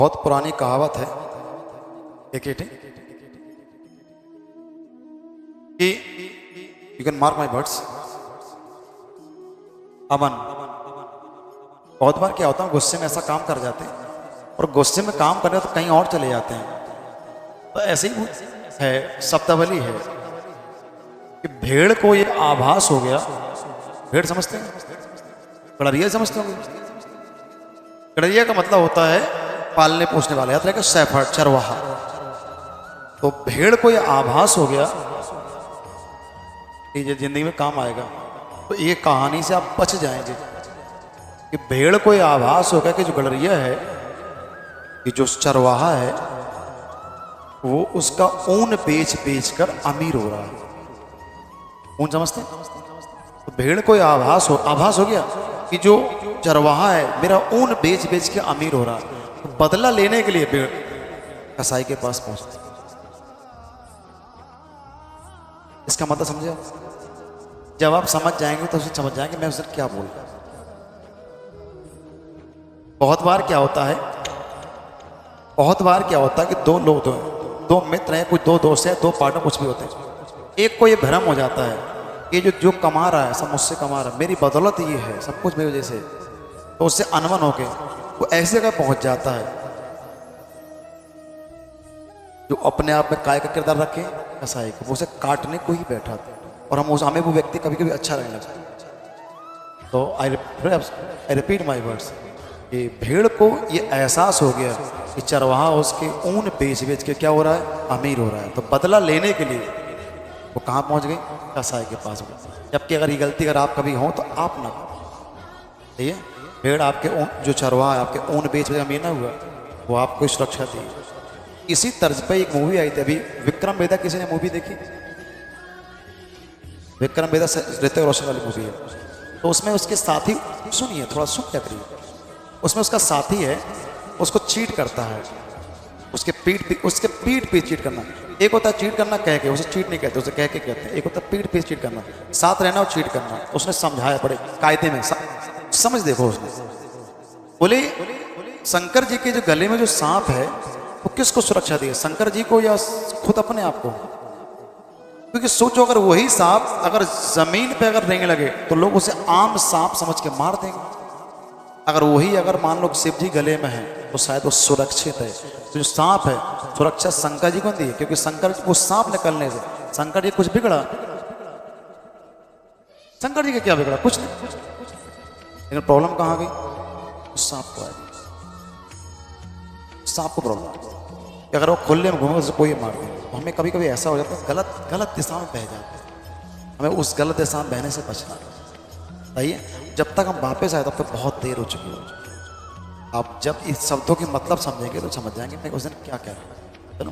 बहुत पुरानी कहावत है एक कि you can mark my words. Aman बहुत बार क्या होता है, गुस्से में ऐसा काम कर जाते हैं और गुस्से में काम करने तो कहीं और चले जाते हैं। तो ऐसे ही है, शब्दावली है कि भेड़ को ये आभास हो गया। भेड़ समझते हैं? कड़रिया समझते होंगे? कड़रिया का मतलब होता है पालने पोसने वाला, याद रहेगा, शेफर्ड, चरवाहा। तो भेड़ को ये आभास हो गया कि ये जिंदगी में काम आएगा। तो ये कहानी से आप बच जाएंगे कि भेड़ को ये आभास हो गया कि जो गड़रिया है, कि जो चरवाहा है, वो उसका ऊन बेच बेच कर अमीर हो रहा है। ऊन समझते हैं? तो भेड़ को ये आभास हो गया कि जो चरवाहा है मेरा ऊन बेच बेच के अमीर हो रहा है। तो बदला लेने के लिए भेड़ कसाई के पास पहुंचती। इसका मतलब समझे आप? जब आप समझ जाएंगे तो उसे समझ जाएंगे मैं उसे क्या बोल रहा हूं। बहुत बार क्या होता है कि दो लोग दो मित्र हैं, कुछ दो दोस्त हैं, दो पार्टनर कुछ भी होते हैं। एक को ये भ्रम हो जाता है कि जो कमा रहा है सब मुझसे कमा रहा है, मेरी बदौलत ये है, सब कुछ मेरी वजह से। तो उससे अनबन होके वो ऐसी जगह पहुंच जाता है जो अपने आप में काय का किरदार रखे कसाई को, वो उसे काटने को ही बैठा था। और हमें वो व्यक्ति कभी कभी अच्छा लगने लगता। तो आई रिपीट माई वर्ड्स कि भेड़ को ये एहसास हो गया कि चरवाहा उसके ऊन बेच बेच के क्या हो रहा है, अमीर हो रहा है। तो बदला लेने के लिए वो कहाँ पहुंच गई? कसाई के पास। जबकि अगर ये गलती अगर आप कभी हो तो आप ना करो। ठीक है? भेड़ आपके ऊन, जो चरवाहा है आपके ऊन बेच बेच अमीर ना हुआ, वो आपको सुरक्षा दी। इसी तर्ज पे एक मूवी आई थी अभी, विक्रम वेदा। किसी ने मूवी देखी? विक्रम वेदा ऋतिक रोशन वाली मूवी है। तो उसमें उसके साथी, सुनिए थोड़ा सुन क्या करिए, उसमें उसका साथी है, उसको चीट करता है, उसके पीठ पे चीट करना। एक होता है चीट करना कह के, उसे चीट नहीं कहते, उसे कह के कहते हैं। एक होता है पीठ पे चीट करना, साथ रहना और चीट करना। उसने समझाया बड़े कायदे में, समझ देखो उसने। बोले शंकर जी के जो गले में जो सांप है वो किसको सुरक्षा दी है, शंकर जी को या खुद अपने आप को? क्योंकि सोचो अगर वही सांप अगर जमीन पे अगर रेंगने लगे तो लोग उसे आम सांप समझ के मार देंगे। अगर वही अगर मान लो शिव जी गले में है तो शायद वो सुरक्षित है। तो जो सांप है सुरक्षा शंकर जी को दी है, क्योंकि शंकर जी को सांप निकलने से शंकर जी कुछ बिगड़ा? शंकर जी का क्या बिगड़ा? कुछ नहीं। लेकिन प्रॉब्लम कहाँ गई? सांप को आई। सांप को प्रॉब्लम कि अगर वो खुले में घूमे तो कोई मार दे। हमें कभी कभी ऐसा हो जाता है गलत दिशा में बह जाते हैं। हमें उस गलत दिशा में बहने से बचना सही है। जब तक हम वापस आए तब तक बहुत देर हो चुकी हो। आप जब इस शब्दों के मतलब समझेंगे तो समझ जाएंगे मैं उस दिन क्या कह रहा हूँ। चलो।